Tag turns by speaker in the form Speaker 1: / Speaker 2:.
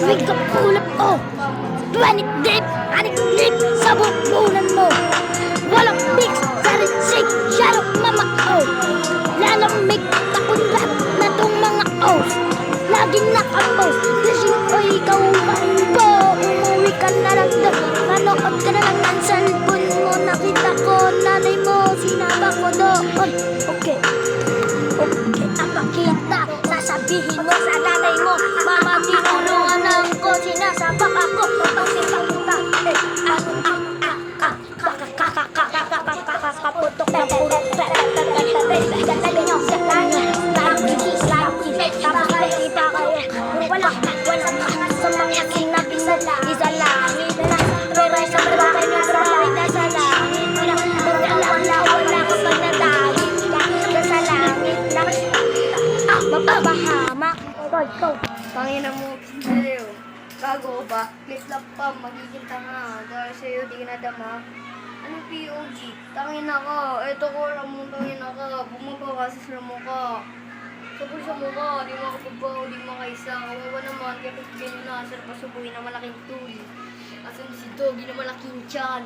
Speaker 1: Wake up, kulap, oh 20 deep, anik deep sa bubunan mo. Walang mix, sarit, shake, shadow, mama, oh lalamig, takon lahat na tong mga O's. Laging nakapost, gising o ikaw po. Umuwi ka na lang doon, manood ka na lang ng cellphone mo. Nakita ko, nanay mo, sinaba ko doon. Okay, ang makita, sasabihin mo sa nanay mo, mama, tinulungan ako, sinasabak ako, papasipang kita. Kaputok na puro, sabi nyo, wala sa mga sinabi sa langit na pero sa babae na trabaho na sa langit na wala ka pa nadali ka sa langit na mapapahamak. Go.
Speaker 2: Pangina mo, sa'yo. Gago ba? Flip-flop pa, magiging tanga. Dahil sa'yo, di ka nadama. Ano POG? Tangina ka. Eto ko lang mo, tangina ka. Bumaba kasi sa mukha. Sabol sa mukha, di makapagbaho, di makaisa. Kawawa naman, kaya pag ganyan na, sarap pasubuhin na malaking tool. Asan si Doggy na malaking tiyan.